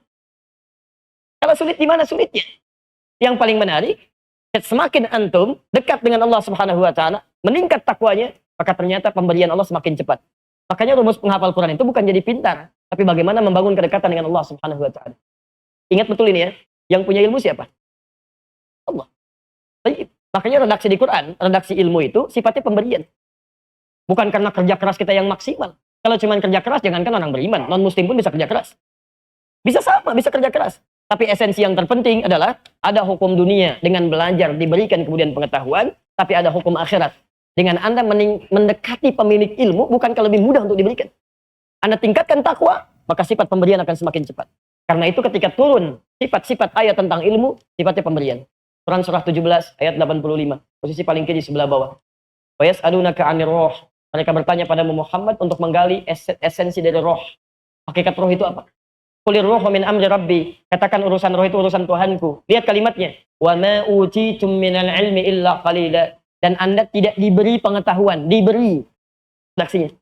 Kalau sulit, di mana sulitnya? Yang paling menarik, semakin antum dekat dengan Allah Subhanahu wa Ta'ala, meningkat takwanya, maka ternyata pemberian Allah semakin cepat. Makanya rumus penghafal Quran itu bukan jadi pintar, tapi bagaimana membangun kedekatan dengan Allah Subhanahu wa Ta'ala. Ingat betul ini ya, yang punya ilmu siapa? Allah. Makanya redaksi di Quran, redaksi ilmu itu sifatnya pemberian. Bukan karena kerja keras kita yang maksimal. Kalau cuma kerja keras, jangankan orang beriman, non-muslim pun bisa kerja keras. Bisa sama, bisa kerja keras. Tapi esensi yang terpenting adalah ada hukum dunia dengan belajar, diberikan kemudian pengetahuan, tapi ada hukum akhirat. Dengan Anda mendekati pemilik ilmu, bukankah lebih mudah untuk diberikan? Anda tingkatkan takwa, maka sifat pemberian akan semakin cepat. Karena itu ketika turun sifat-sifat ayat tentang ilmu, sifatnya pemberian. Quran surah 17 ayat 85, posisi paling kiri sebelah bawah. Wa yas'alunaka 'anir ruh. Mereka bertanya pada Muhammad untuk menggali esensi dari roh. Hakikat roh itu apa? Qulir ruhu min amri rabbi. Katakan urusan roh itu urusan Tuhanku. Lihat kalimatnya. Wa ma utitum minal ilmi illa qalila. Dan Anda tidak diberi pengetahuan, diberi. Redaksinya.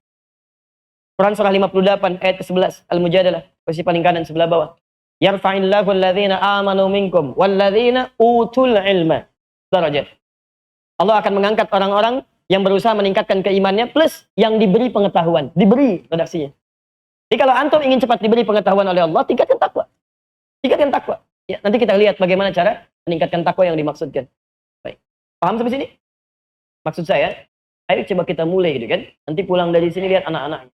Quran surah 58 ayat ke-11 Al-Mujadalah, posisi paling kanan sebelah bawah. Yarfa'illahu alladhina amanu minkum walladzina utul ilma derajat. Allah akan mengangkat orang-orang yang berusaha meningkatkan keimannya plus yang diberi pengetahuan, diberi redaksinya. Jadi kalau antum ingin cepat diberi pengetahuan oleh Allah, tingkatkan takwa. Tingkatkan takwa. Ya, nanti kita lihat bagaimana cara meningkatkan takwa yang dimaksudkan. Baik. Paham sampai sini? Maksud saya, ayo coba kita mulai gitu kan. Nanti pulang dari sini lihat anak-anak.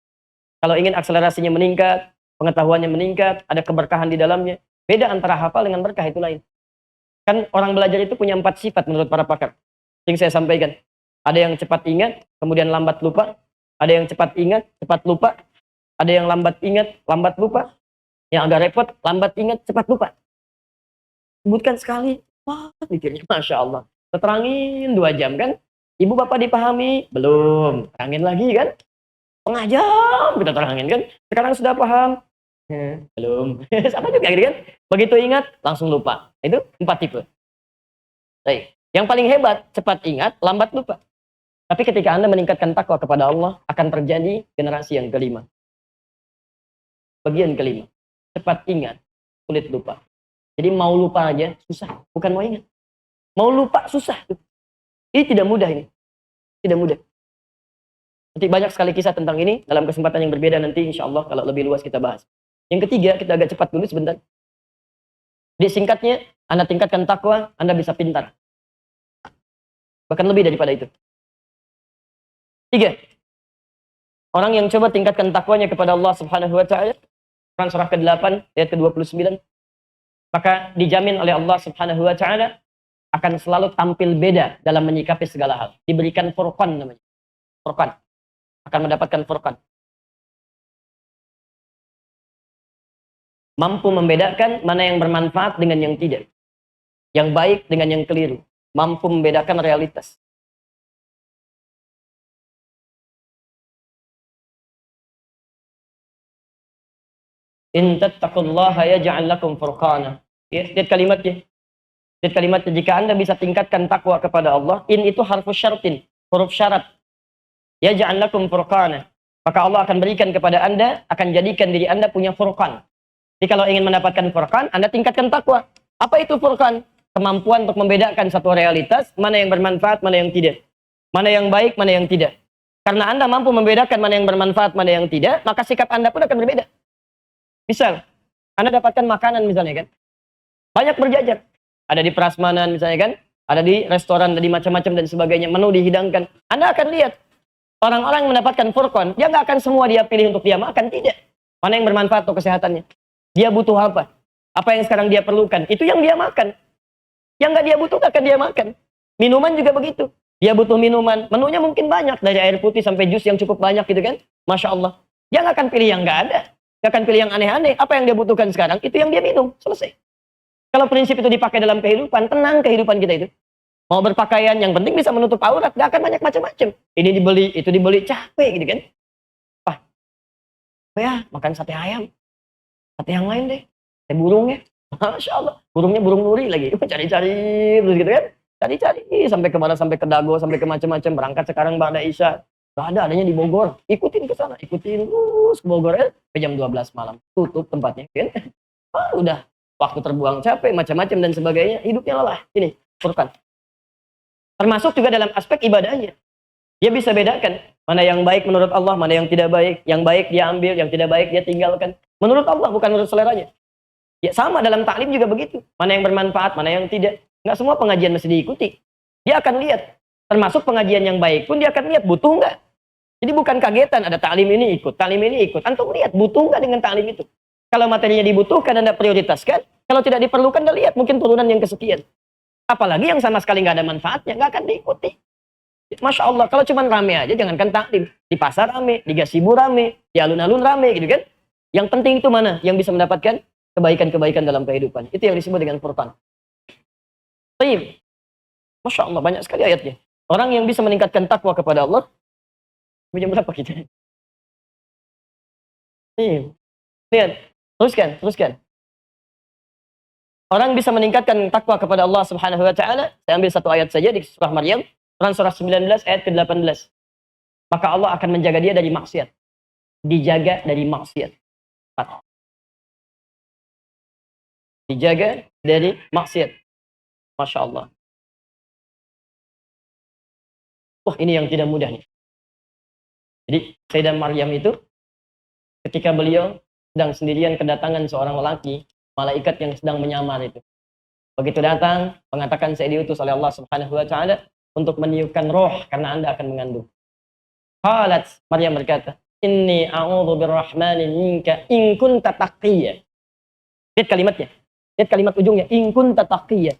Kalau ingin akselerasinya meningkat, pengetahuannya meningkat, ada keberkahan di dalamnya. Beda antara hafal dengan berkah itu lain. Kan orang belajar itu punya 4 sifat menurut para pakar. Yang saya sampaikan. Ada yang cepat ingat, kemudian lambat lupa. Ada yang cepat ingat, cepat lupa. Ada yang lambat ingat, lambat lupa. Yang agak repot, lambat ingat, cepat lupa. Sebutkan sekali, wah mikirnya Masya Allah. Terangin 2 jam kan? Ibu bapak dipahami? Belum. Terangin lagi kan? Setengah jam kita terangin kan? Sekarang sudah paham? Belum. Sama juga gitu kan? Begitu ingat, langsung lupa. Itu 4 tipe. Baik. Yang paling hebat, cepat ingat, lambat lupa. Tapi ketika Anda meningkatkan takwa kepada Allah, akan terjadi generasi yang kelima. Bagian kelima. Cepat ingat, sulit lupa. Jadi mau lupa aja, susah. Bukan mau ingat. Mau lupa, susah. Ini tidak mudah ini. Tidak mudah. Nanti banyak sekali kisah tentang ini, dalam kesempatan yang berbeda nanti, insya Allah kalau lebih luas kita bahas. Yang ketiga, kita agak cepat dulu sebentar. Di singkatnya, Anda tingkatkan takwa, Anda bisa pintar. Bahkan lebih daripada itu. 3. Orang yang coba tingkatkan takwanya kepada Allah Subhanahu wa taala, Quran surah ke-8 ayat ke-29, maka dijamin oleh Allah Subhanahu wa taala akan selalu tampil beda dalam menyikapi segala hal. Diberikan furqan namanya. Furqan. Akan mendapatkan furqan. Mampu membedakan mana yang bermanfaat dengan yang tidak. Yang baik dengan yang keliru. Mampu membedakan realitas. In tattaqullaha yaj'al lakum furqana. Ya, lihat kalimatnya. Lihat kalimatnya, jika Anda bisa tingkatkan takwa kepada Allah, in itu harfu syartin, huruf syarat. Yaj'al lakum furqana. Maka Allah akan berikan kepada Anda, akan jadikan diri Anda punya furqan. Jadi kalau ingin mendapatkan furqan, Anda tingkatkan takwa. Apa itu furqan? Kemampuan untuk membedakan satu realitas, mana yang bermanfaat, mana yang tidak. Mana yang baik, mana yang tidak. Karena Anda mampu membedakan mana yang bermanfaat, mana yang tidak, maka sikap Anda pun akan berbeda. Misal, Anda dapatkan makanan misalnya kan. Banyak berjajar. Ada di prasmanan misalnya kan. Ada di restoran, ada di macam-macam dan sebagainya. Menu dihidangkan. Anda akan lihat. Orang-orang yang mendapatkan furqan, dia nggak akan semua dia pilih untuk dia makan. Tidak. Mana yang bermanfaat untuk kesehatannya. Dia butuh apa? Apa yang sekarang dia perlukan. Itu yang dia makan. Yang nggak dia butuh, akan dia makan. Minuman juga begitu. Dia butuh minuman. Menunya mungkin banyak. Dari air putih sampai jus yang cukup banyak gitu kan. Masya Allah. Dia nggak akan pilih yang nggak ada. Dia akan pilih yang aneh-aneh. Apa yang dia butuhkan sekarang, itu yang dia minum. Selesai. Kalau prinsip itu dipakai dalam kehidupan, tenang kehidupan kita itu. Mau berpakaian, yang penting bisa menutup aurat. Gak akan banyak macam-macam. Ini dibeli, itu dibeli. Capek gitu kan. Wah, ya makan sate ayam. Sate yang lain deh. Sate burungnya. Masya Allah. Burungnya burung nuri lagi. Cari-cari terus gitu kan. Cari-cari. Sampai kemana, sampai ke Dago, sampai ke macam-macam. Berangkat sekarang Ba'da Isya. Gak ada, adanya di Bogor. Ikutin ke sana, ikutin terus ke Bogor ya. Sampai jam 12 malam. Tutup tempatnya kan. Udah waktu terbuang capek, macam-macam dan sebagainya. Hidupnya lelah. Ini, furqan. Termasuk juga dalam aspek ibadahnya. Dia bisa bedakan mana yang baik menurut Allah, mana yang tidak baik. Yang baik dia ambil, yang tidak baik dia tinggalkan. Menurut Allah, bukan menurut seleranya. Ya sama dalam taklim juga begitu. Mana yang bermanfaat, mana yang tidak. Nggak semua pengajian mesti diikuti. Dia akan lihat. Termasuk pengajian yang baik pun dia akan lihat butuh nggak. Jadi bukan kagetan ada taklim ini ikut, taklim ini ikut. Antum lihat butuh nggak dengan taklim itu. Kalau materinya dibutuhkan Anda prioritaskan. Kalau tidak diperlukan Anda lihat mungkin turunan yang kesekian. Apalagi yang sama sekali nggak ada manfaatnya, nggak akan diikuti. Masya Allah, kalau cuma rame aja jangankan taklim. Di pasar rame, di gasibu rame, di alun-alun rame gitu kan. Yang penting itu mana? Yang bisa mendapatkan kebaikan-kebaikan dalam kehidupan. Itu yang disebut dengan furqan. Baik. Masya Allah, banyak sekali ayatnya. Orang yang bisa meningkatkan takwa kepada Allah, jam berapa kita? Lihat, teruskan. Orang bisa meningkatkan takwa kepada Allah Subhanahu wa taala. Saya ambil satu ayat saja di surah Maryam, Quran surah 19 ayat ke-18. Maka Allah akan menjaga dia dari maksiat. Dijaga dari maksiat. Dijaga dari maksiat. Masya Allah. Wah, ini yang tidak mudah nih. Jadi Sayyidah Maryam itu ketika beliau sedang sendirian kedatangan seorang lelaki, malaikat yang sedang menyamar itu. Begitu datang, mengatakan saya diutus oleh Allah Subhanahu wa taala untuk meniupkan roh karena Anda akan mengandung. Qalat, Maryam berkata, "Inni a'udzu birrahmani minka in kunta taqiyya." Lihat kalimatnya. Lihat kalimat ujungnya, "In kunta taqiyya."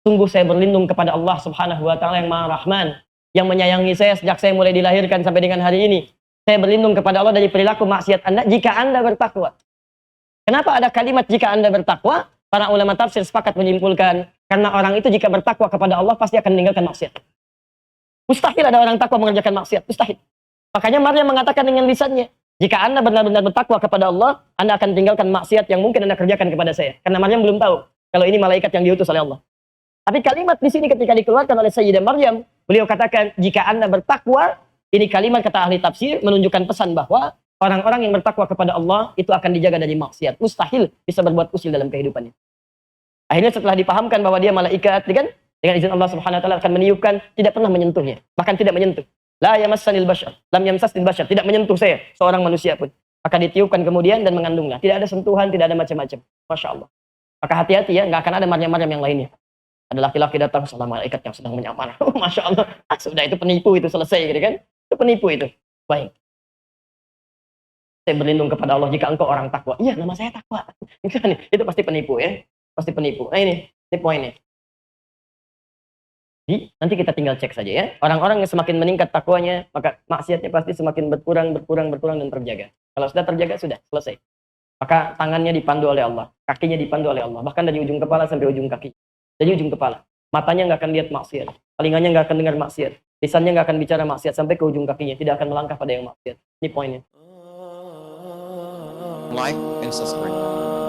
Sungguh saya berlindung kepada Allah Subhanahu wa taala yang Maha Rahman, yang menyayangi saya sejak saya mulai dilahirkan sampai dengan hari ini. Saya berlindung kepada Allah dari perilaku maksiat Anda jika Anda bertakwa. Kenapa ada kalimat jika Anda bertakwa? Para ulama tafsir sepakat menyimpulkan karena orang itu jika bertakwa kepada Allah pasti akan meninggalkan maksiat. Mustahil ada orang takwa mengerjakan maksiat, mustahil. Makanya Maryam mengatakan dengan lisannya, jika Anda benar-benar bertakwa kepada Allah, Anda akan tinggalkan maksiat yang mungkin Anda kerjakan kepada saya. Karena Maryam belum tahu kalau ini malaikat yang diutus oleh Allah. Tapi kalimat di sini ketika dikeluarkan oleh Sayyidah Maryam, beliau katakan, jika Anda bertakwa, ini kalimat kata ahli tafsir menunjukkan pesan bahwa orang-orang yang bertakwa kepada Allah itu akan dijaga dari maksiat. Mustahil bisa berbuat usil dalam kehidupannya. Akhirnya setelah dipahamkan bahwa dia malaikat, kan? Dengan izin Allah Subhanahu wa taala akan meniupkan, tidak pernah menyentuhnya, bahkan tidak menyentuh. La yamassanil bashar, lam yamsasnil bashar, tidak menyentuh saya, seorang manusia pun. Maka ditiupkan kemudian dan mengandunglah. Tidak ada sentuhan, tidak ada macam-macam. Masya Allah. Maka hati-hati ya, nggak akan ada Maryam-Maryam yang lainnya. Ada laki-laki datang sama malaikat yang sedang menyamar. Masya Allah. Sudah itu penipu itu selesai gitu kan. Itu penipu itu. Baik. Saya berlindung kepada Allah jika engkau orang takwa. Iya, nama saya takwa. Itu pasti penipu ya. Pasti penipu. Nah ini poinnya. Jadi nanti kita tinggal cek saja ya. Orang-orang yang semakin meningkat takwanya, maka maksiatnya pasti semakin berkurang dan terjaga. Kalau sudah terjaga, sudah selesai. Maka tangannya dipandu oleh Allah, kakinya dipandu oleh Allah, bahkan dari ujung kepala sampai ujung kaki. Dari ujung kepala. Matanya nggak akan lihat maksiat, telinganya nggak akan dengar maksiat, lisannya nggak akan bicara maksiat sampai ke ujung kakinya, tidak akan melangkah pada yang maksiat. Ini poinnya. Like and subscribe.